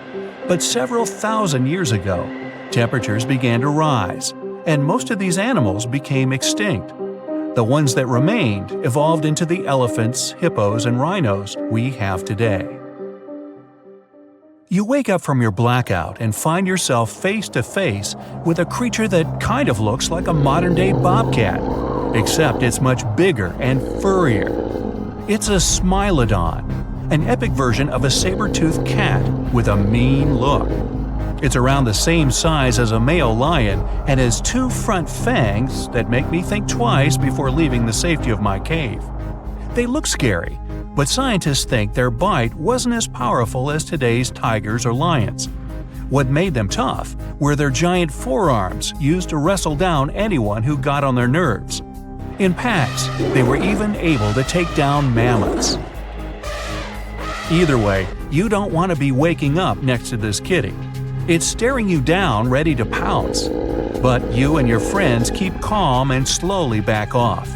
But several thousand years ago, Temperatures began to rise, and most of these animals became extinct. The ones that remained evolved into the elephants, hippos, and rhinos we have today. You wake up from your blackout and find yourself face to face with a creature that kind of looks like a modern-day bobcat, except it's much bigger and furrier. It's a Smilodon, an epic version of a saber-toothed cat with a mean look. It's around the same size as a male lion and has 2 front fangs that make me think twice before leaving the safety of my cave. They look scary, but scientists think their bite wasn't as powerful as today's tigers or lions. What made them tough were their giant forearms used to wrestle down anyone who got on their nerves. In packs, they were even able to take down mammoths. Either way, you don't want to be waking up next to this kitty. It's staring you down, ready to pounce. But you and your friends keep calm and slowly back off.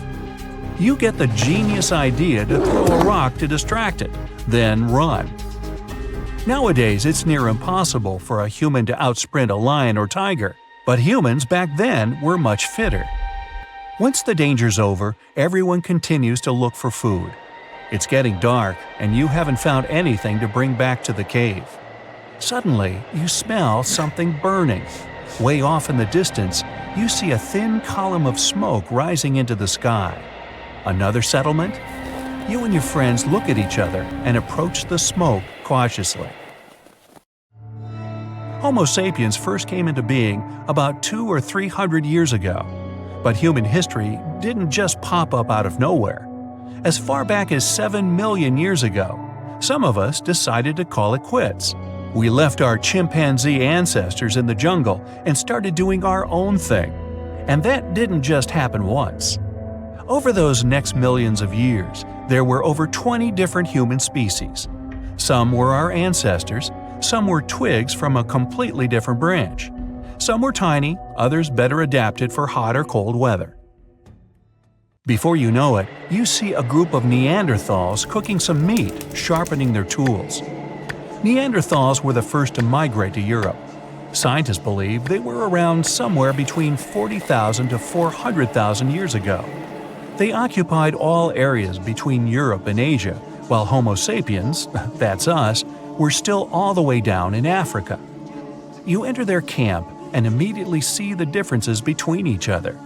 You get the genius idea to throw a rock to distract it, then run. Nowadays, it's near impossible for a human to outsprint a lion or tiger, but humans back then were much fitter. Once the danger's over, everyone continues to look for food. It's getting dark, and you haven't found anything to bring back to the cave. Suddenly, you smell something burning. Way off in the distance, you see a thin column of smoke rising into the sky. Another settlement? You and your friends look at each other and approach the smoke cautiously. Homo sapiens first came into being about 200 or 300 years ago, but human history didn't just pop up out of nowhere. As far back as 7 million years ago, some of us decided to call it quits. We left our chimpanzee ancestors in the jungle and started doing our own thing. And that didn't just happen once. Over those next millions of years, there were over 20 different human species. Some were our ancestors, some were twigs from a completely different branch. Some were tiny, others better adapted for hot or cold weather. Before you know it, you see a group of Neanderthals cooking some meat, sharpening their tools. Neanderthals were the first to migrate to Europe. Scientists believe they were around somewhere between 40,000 to 400,000 years ago. They occupied all areas between Europe and Asia, while Homo sapiens, that's us, were still all the way down in Africa. You enter their camp and immediately see the differences between each other.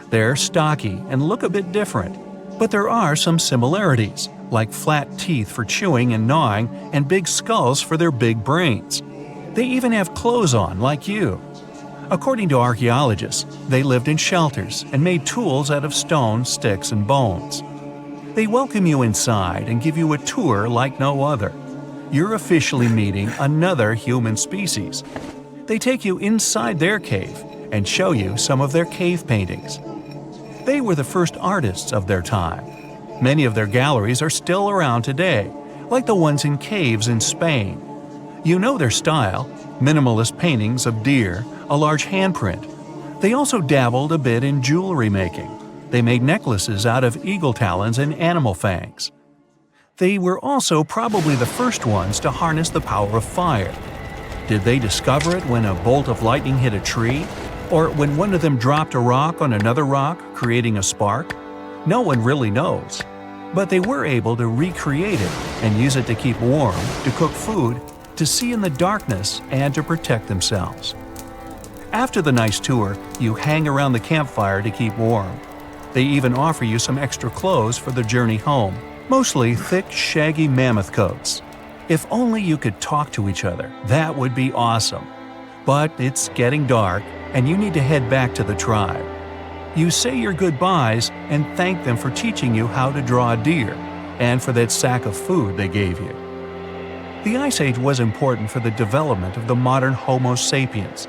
They're stocky and look a bit different, but there are some similarities, like flat teeth for chewing and gnawing and big skulls for their big brains. They even have clothes on like you. According to archaeologists, they lived in shelters and made tools out of stone, sticks, and bones. They welcome you inside and give you a tour like no other. You're officially meeting another human species. They take you inside their cave and show you some of their cave paintings. They were the first artists of their time. Many of their galleries are still around today, like the ones in caves in Spain. You know their style: minimalist paintings of deer, a large handprint. They also dabbled a bit in jewelry making. They made necklaces out of eagle talons and animal fangs. They were also probably the first ones to harness the power of fire. Did they discover it when a bolt of lightning hit a tree? Or when one of them dropped a rock on another rock, creating a spark? No one really knows. But they were able to recreate it and use it to keep warm, to cook food, to see in the darkness, and to protect themselves. After the nice tour, you hang around the campfire to keep warm. They even offer you some extra clothes for the journey home, mostly thick, shaggy mammoth coats. If only you could talk to each other, that would be awesome. But it's getting dark, and you need to head back to the tribe. You say your goodbyes and thank them for teaching you how to draw a deer, and for that sack of food they gave you. The Ice Age was important for the development of the modern Homo sapiens.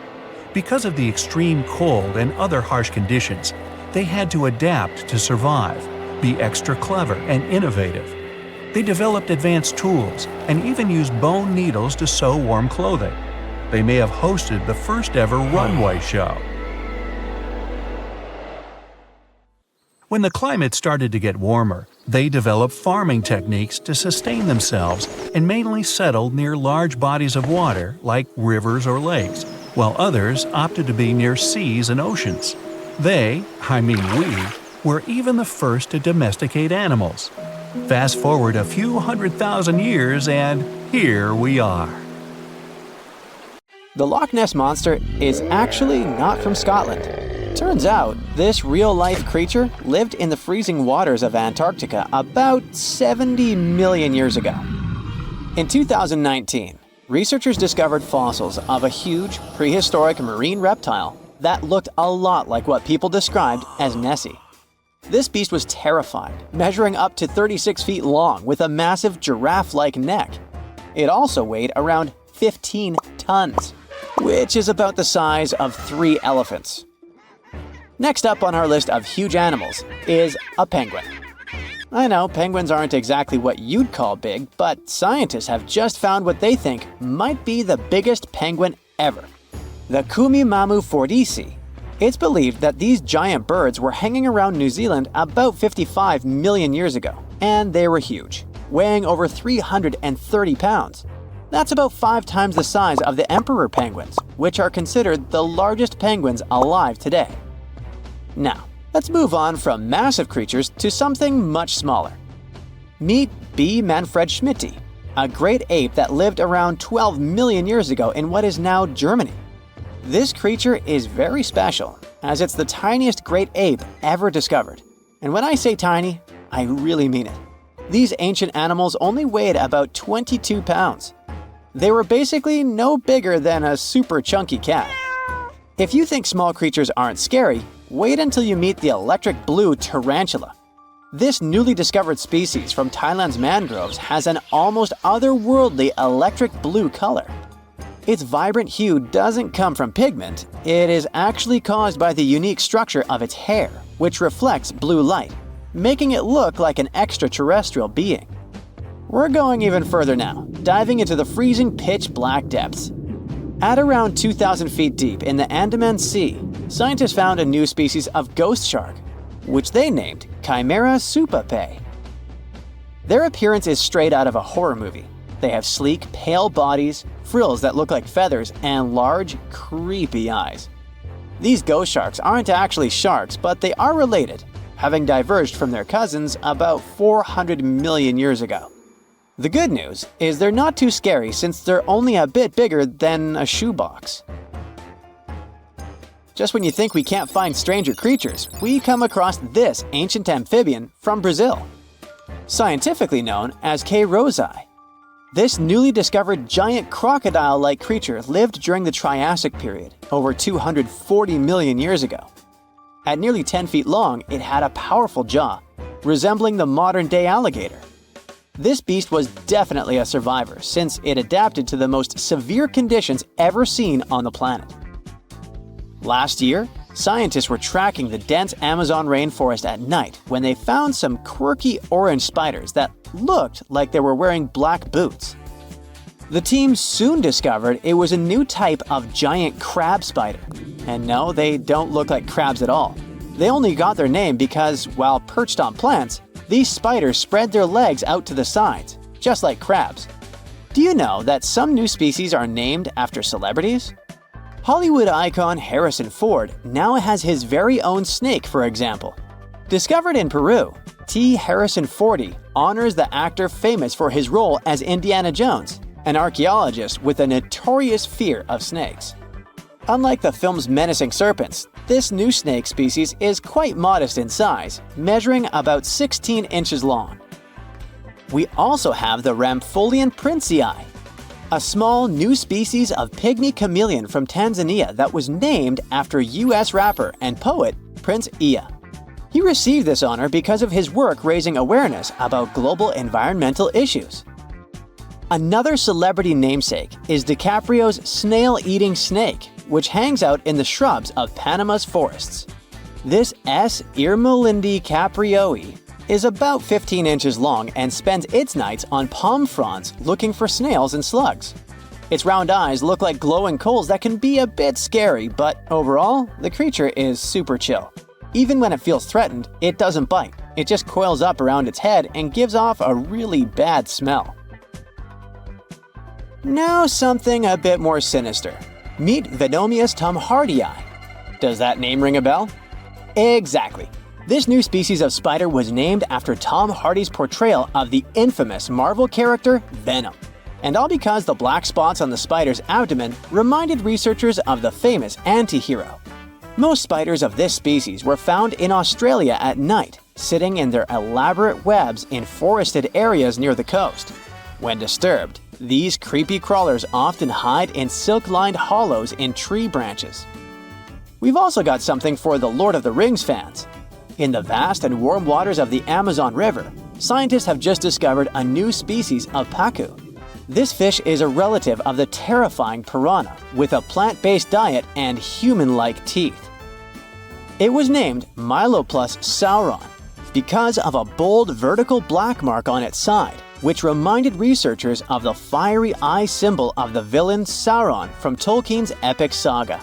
Because of the extreme cold and other harsh conditions, they had to adapt to survive, be extra clever and innovative. They developed advanced tools and even used bone needles to sew warm clothing. They may have hosted the first ever runway show. When the climate started to get warmer, they developed farming techniques to sustain themselves and mainly settled near large bodies of water like rivers or lakes. while others opted to be near seas and oceans. They, we, were even the first to domesticate animals. Fast forward a few 100,000 years and here we are. The Loch Ness Monster is actually not from Scotland. Turns out, this real-life creature lived in the freezing waters of Antarctica about 70 million years ago. In 2019, researchers discovered fossils of a huge, prehistoric marine reptile that looked a lot like what people described as Nessie. This beast was terrifying, measuring up to 36 feet long with a massive giraffe-like neck. It also weighed around 15 tons, which is about the size of 3 elephants. Next up on our list of huge animals is a penguin. I know penguins aren't exactly what you'd call big, but scientists have just found what they think might be the biggest penguin ever, the Kumimamu fordyce. It's believed that these giant birds were hanging around New Zealand about 55 million years ago, and they were huge, weighing over 330 pounds. That's about 5 times the size of the emperor penguins, which are considered the largest penguins alive today. Now, let's move on from massive creatures to something much smaller. Meet B. manfredschmidti, a great ape that lived around 12 million years ago in what is now Germany. This creature is very special, as it's the tiniest great ape ever discovered. And when I say tiny, I really mean it. These ancient animals only weighed about 22 pounds. They were basically no bigger than a super chunky cat. If you think small creatures aren't scary, wait until you meet the electric blue tarantula. This newly discovered species from Thailand's mangroves has an almost otherworldly electric blue color. Its vibrant hue doesn't come from pigment, it is actually caused by the unique structure of its hair, which reflects blue light, making it look like an extraterrestrial being. We're going even further now, diving into the freezing pitch-black depths. At around 2,000 feet deep in the Andaman Sea, scientists found a new species of ghost shark, which they named Chimera supape. Their appearance is straight out of a horror movie. They have sleek, pale bodies, frills that look like feathers, and large, creepy eyes. These ghost sharks aren't actually sharks, but they are related, having diverged from their cousins about 400 million years ago. The good news is they're not too scary since they're only a bit bigger than a shoebox. Just when you think we can't find stranger creatures, we come across this ancient amphibian from Brazil. Scientifically known as K. rosae. This newly discovered giant crocodile-like creature lived during the Triassic period, over 240 million years ago. At nearly 10 feet long, it had a powerful jaw, resembling the modern-day alligator. This beast was definitely a survivor since it adapted to the most severe conditions ever seen on the planet. Last year, scientists were tracking the dense Amazon rainforest at night when they found some quirky orange spiders that looked like they were wearing black boots. The team soon discovered it was a new type of giant crab spider. And no, they don't look like crabs at all. They only got their name because, while perched on plants, these spiders spread their legs out to the sides, just like crabs. Do you know that some new species are named after celebrities? Hollywood icon Harrison Ford now has his very own snake, for example. Discovered in Peru, T. Harrison Fordy honors the actor famous for his role as Indiana Jones, an archaeologist with a notorious fear of snakes. Unlike the film's menacing serpents, this new snake species is quite modest in size, measuring about 16 inches long. We also have the Rampholion princei, a small new species of pygmy chameleon from Tanzania that was named after US rapper and poet Prince Iya. He received this honor because of his work raising awareness about global environmental issues. Another celebrity namesake is DiCaprio's snail-eating snake, which hangs out in the shrubs of Panama's forests. This S. Irmelindi caprioi is about 15 inches long and spends its nights on palm fronds looking for snails and slugs. Its round eyes look like glowing coals that can be a bit scary, but overall, the creature is super chill. Even when it feels threatened, it doesn't bite. It just coils up around its head and gives off a really bad smell. Now something a bit more sinister. Meet Venomius tomhardii. Does that name ring a bell? Exactly. This new species of spider was named after Tom Hardy's portrayal of the infamous Marvel character Venom. And all because the black spots on the spider's abdomen reminded researchers of the famous anti-hero. Most spiders of this species were found in Australia at night, sitting in their elaborate webs in forested areas near the coast. When disturbed, these creepy crawlers often hide in silk-lined hollows in tree branches. We've also got something for the Lord of the Rings fans. In the vast and warm waters of the Amazon River, scientists have just discovered a new species of pacu. This fish is a relative of the terrifying piranha, with a plant-based diet and human-like teeth. It was named Myloplus sauron because of a bold vertical black mark on its side, which reminded researchers of the fiery eye symbol of the villain Sauron from Tolkien's epic saga.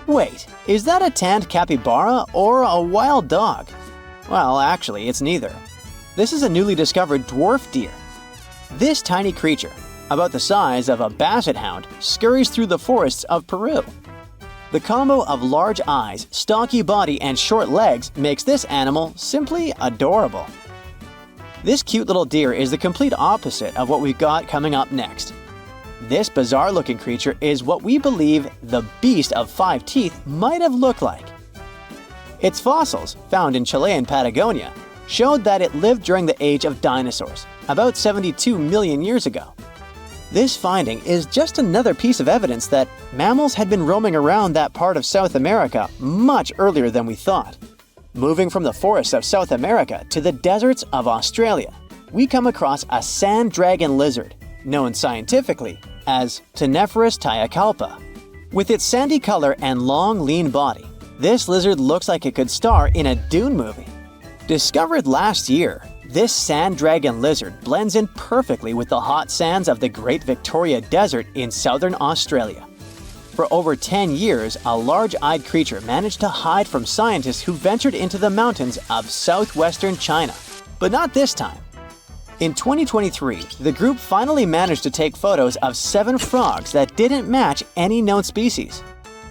Wait, is that a tanned capybara or a wild dog? Well, actually, it's neither. This is a newly discovered dwarf deer. This tiny creature, about the size of a basset hound, scurries through the forests of Peru. The combo of large eyes, stocky body, and short legs makes this animal simply adorable. This cute little deer is the complete opposite of what we've got coming up next. This bizarre-looking creature is what we believe the beast of 5 teeth might have looked like. Its fossils, found in Chilean Patagonia, showed that it lived during the age of dinosaurs, about 72 million years ago. This finding is just another piece of evidence that mammals had been roaming around that part of South America much earlier than we thought. Moving from the forests of South America to the deserts of Australia, we come across a sand dragon lizard, known scientifically as Cteniferous tiacalpa. With its sandy color and long, lean body, this lizard looks like it could star in a Dune movie. Discovered last year, this sand dragon lizard blends in perfectly with the hot sands of the Great Victoria Desert in southern Australia. For over 10 years, a large-eyed creature managed to hide from scientists who ventured into the mountains of southwestern China. But not this time. In 2023, the group finally managed to take photos of 7 frogs that didn't match any known species.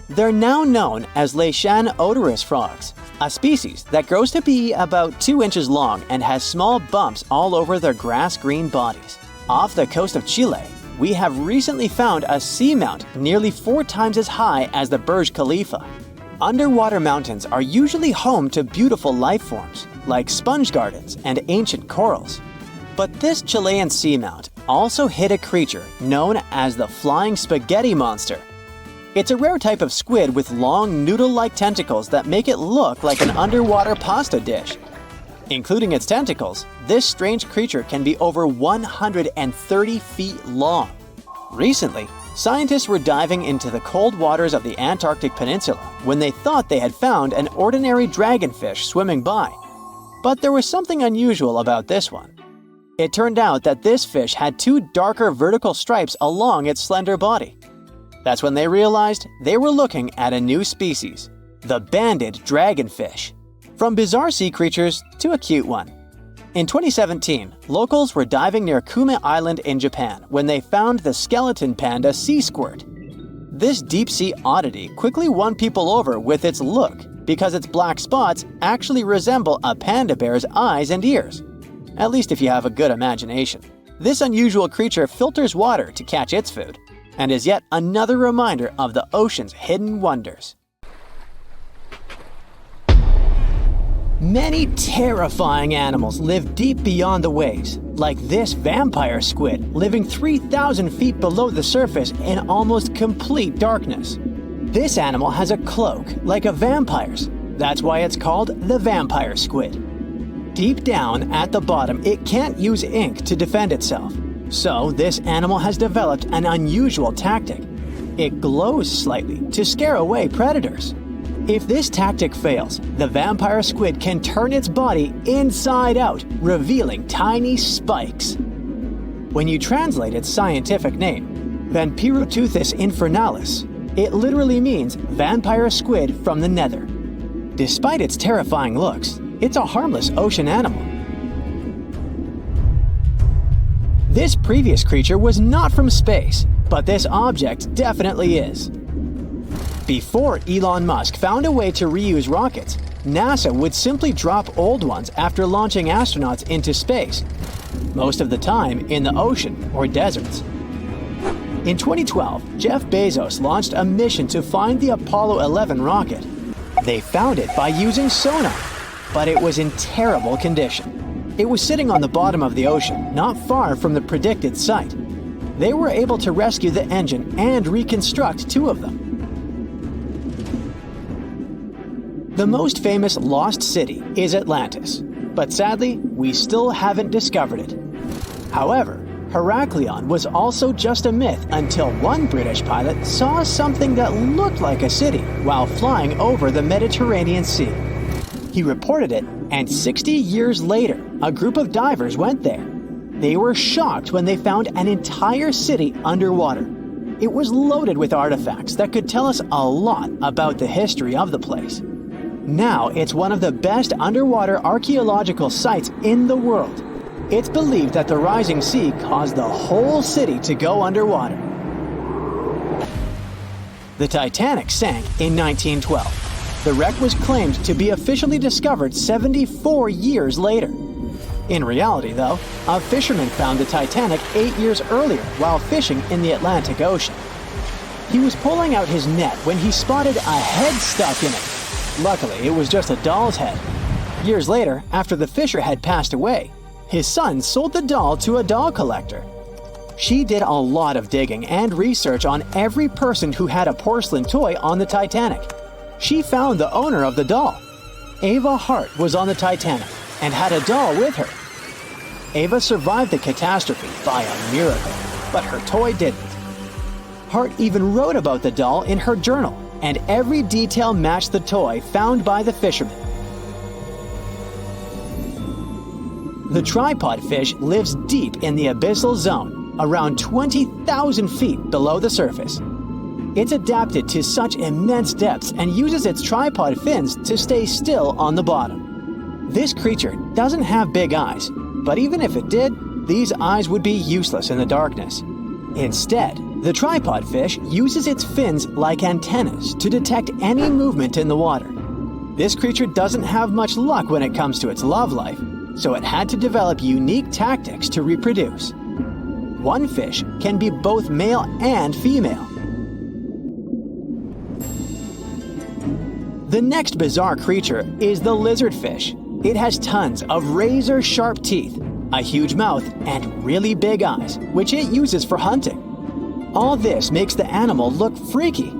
They're now known as Leishan odorous frogs, a species that grows to be about 2 inches long and has small bumps all over their grass-green bodies. Off the coast of Chile, we have recently found a seamount nearly 4 times as high as the Burj Khalifa. Underwater mountains are usually home to beautiful life forms, like sponge gardens and ancient corals. But this Chilean seamount also hid a creature known as the flying spaghetti monster. It's a rare type of squid with long noodle-like tentacles that make it look like an underwater pasta dish. Including its tentacles, this strange creature can be over 130 feet long. Recently, scientists were diving into the cold waters of the Antarctic Peninsula when they thought they had found an ordinary dragonfish swimming by. But there was something unusual about this one. It turned out that this fish had 2 darker vertical stripes along its slender body. That's when they realized they were looking at a new species, the banded dragonfish. From bizarre sea creatures to a cute one. In 2017, locals were diving near Kume Island in Japan when they found the skeleton panda sea squirt. This deep-sea oddity quickly won people over with its look because its black spots actually resemble a panda bear's eyes and ears. At least if you have a good imagination. This unusual creature filters water to catch its food, and is yet another reminder of the ocean's hidden wonders. Many terrifying animals live deep beyond the waves, like this vampire squid living 3,000 feet below the surface in almost complete darkness. This animal has a cloak like a vampire's. That's why it's called the vampire squid. Deep down at the bottom, it can't use ink to defend itself. So this animal has developed an unusual tactic. It glows slightly to scare away predators. If this tactic fails, the vampire squid can turn its body inside out, revealing tiny spikes. When you translate its scientific name, Vampiroteuthis infernalis, it literally means vampire squid from the nether. Despite its terrifying looks, it's a harmless ocean animal. This previous creature was not from space, but this object definitely is. Before Elon Musk found a way to reuse rockets, NASA would simply drop old ones after launching astronauts into space, most of the time in the ocean or deserts. In 2012, Jeff Bezos launched a mission to find the Apollo 11 rocket. They found it by using sonar, but it was in terrible condition. It was sitting on the bottom of the ocean, not far from the predicted site. They were able to rescue the engine and reconstruct 2 of them. The most famous lost city is Atlantis, but sadly, we still haven't discovered it. However, Heraklion was also just a myth until one British pilot saw something that looked like a city while flying over the Mediterranean Sea. He reported it, and 60 years later, a group of divers went there. They were shocked when they found an entire city underwater. It was loaded with artifacts that could tell us a lot about the history of the place. Now it's one of the best underwater archaeological sites in the world. It's believed that the rising sea caused the whole city to go underwater. The Titanic sank in 1912. The wreck was claimed to be officially discovered 74 years later. In reality, though, a fisherman found the Titanic 8 years earlier while fishing in the Atlantic Ocean. He was pulling out his net when he spotted a head stuck in it. Luckily, it was just a doll's head. Years later, after the fisher had passed away, his son sold the doll to a doll collector. She did a lot of digging and research on every person who had a porcelain toy on the Titanic. She found the owner of the doll. Ava Hart was on the Titanic and had a doll with her. Ava survived the catastrophe by a miracle, but her toy didn't. Hart even wrote about the doll in her journal, and every detail matched the toy found by the fisherman. The tripod fish lives deep in the abyssal zone, around 20,000 feet below the surface. It's adapted to such immense depths and uses its tripod fins to stay still on the bottom. This creature doesn't have big eyes, but even if it did, these eyes would be useless in the darkness. Instead, the tripod fish uses its fins like antennas to detect any movement in the water. This creature doesn't have much luck when it comes to its love life, so it had to develop unique tactics to reproduce. One fish can be both male and female. The next bizarre creature is the lizardfish. It has tons of razor-sharp teeth, a huge mouth, and really big eyes, which it uses for hunting. All this makes the animal look freaky.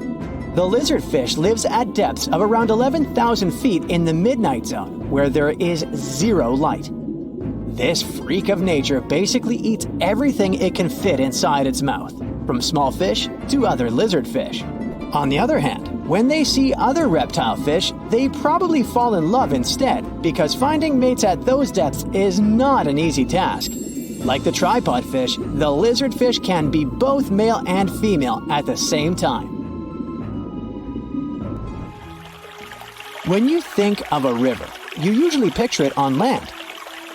The lizardfish lives at depths of around 11,000 feet in the midnight zone, where there is zero light. This freak of nature basically eats everything it can fit inside its mouth, from small fish to other lizardfish. On the other hand, when they see other reptile fish, they probably fall in love instead, because finding mates at those depths is not an easy task. Like the tripod fish, the lizardfish can be both male and female at the same time. When you think of a river, you usually picture it on land.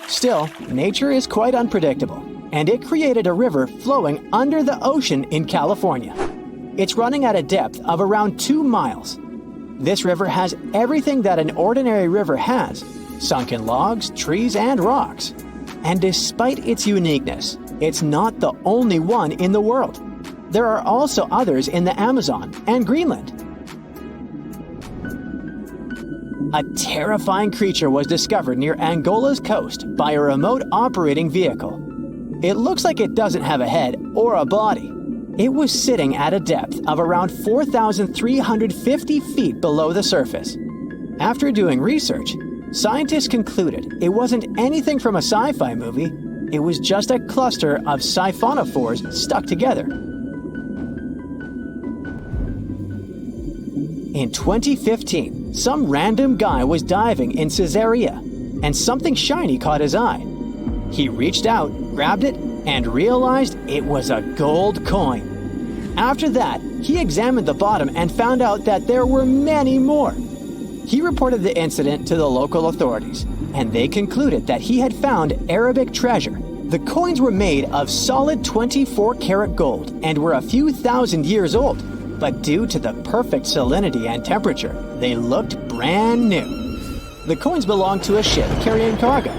Still, nature is quite unpredictable, and it created a river flowing under the ocean in California. It's running at a depth of around 2 miles. This river has everything that an ordinary river has: sunken logs, trees, and rocks. And despite its uniqueness, it's not the only one in the world. There are also others in the Amazon and Greenland. A terrifying creature was discovered near Angola's coast by a remote operating vehicle. It looks like it doesn't have a head or a body. It was sitting at a depth of around 4,350 feet below the surface. After doing research, scientists concluded it wasn't anything from a sci-fi movie. It was just a cluster of siphonophores stuck together. In 2015, some random guy was diving in Caesarea, and something shiny caught his eye. He reached out, grabbed it, and realized it was a gold coin. After that, he examined the bottom and found out that there were many more. He reported the incident to the local authorities, and they concluded that he had found Arabic treasure. The coins were made of solid 24-karat gold and were a few thousand years old. but due to the perfect salinity and temperature, they looked brand new. The coins belonged to a ship carrying cargo.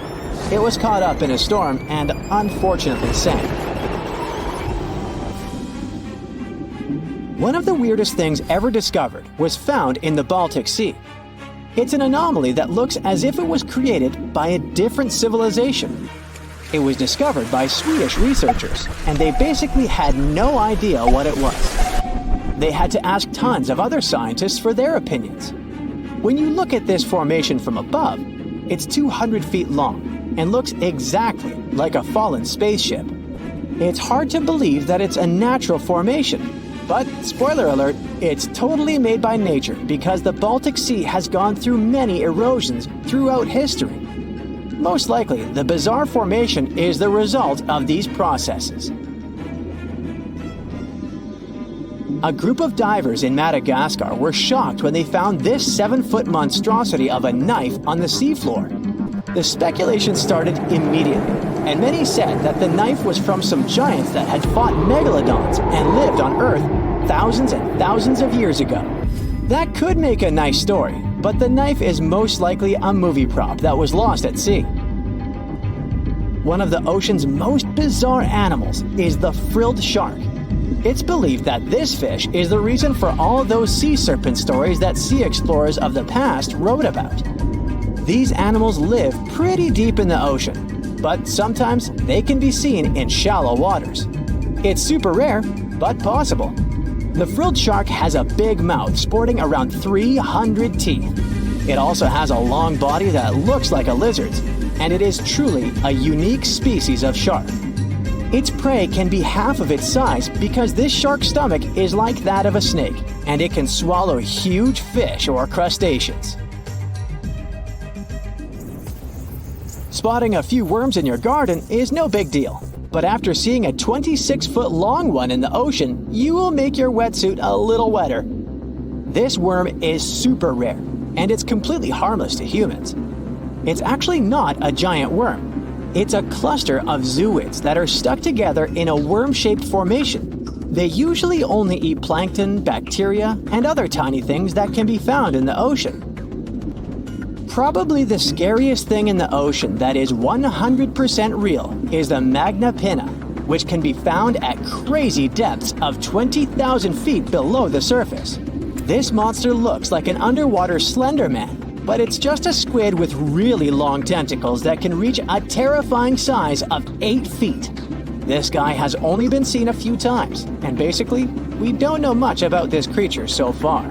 It was caught up in a storm and unfortunately sank. One of the weirdest things ever discovered was found in the Baltic Sea. It's an anomaly that looks as if it was created by a different civilization. It was discovered by Swedish researchers, and they basically had no idea what it was. They had to ask tons of other scientists for their opinions. When you look at this formation from above, it's 200 feet long and looks exactly like a fallen spaceship. It's hard to believe that it's a natural formation, but spoiler alert, it's totally made by nature because the Baltic Sea has gone through many erosions throughout history. Most likely, the bizarre formation is the result of these processes. A group of divers in Madagascar were shocked when they found this 7-foot monstrosity of a knife on the seafloor. The speculation started immediately, and many said that the knife was from some giants that had fought Megalodons and lived on Earth thousands and thousands of years ago. That could make a nice story, but the knife is most likely a movie prop that was lost at sea. One of the ocean's most bizarre animals is the frilled shark. It's believed that this fish is the reason for all those sea serpent stories that sea explorers of the past wrote about. These animals live pretty deep in the ocean, but sometimes they can be seen in shallow waters. It's super rare, but possible. The frilled shark has a big mouth sporting around 300 teeth. It also has a long body that looks like a lizard's, and it is truly a unique species of shark. Its prey can be half of its size because this shark's stomach is like that of a snake, and it can swallow huge fish or crustaceans. Spotting a few worms in your garden is no big deal, but after seeing a 26-foot long one in the ocean, you will make your wetsuit a little wetter. This worm is super rare, and it's completely harmless to humans. It's actually not a giant worm. It's a cluster of zooids that are stuck together in a worm-shaped formation. They usually only eat plankton, bacteria, and other tiny things that can be found in the ocean. Probably the scariest thing in the ocean that is 100% real is the Magna Pinna, which can be found at crazy depths of 20,000 feet below the surface. This monster looks like an underwater Slender Man, but it's just a squid with really long tentacles that can reach a terrifying size of 8 feet. This guy has only been seen a few times, and basically, we don't know much about this creature so far.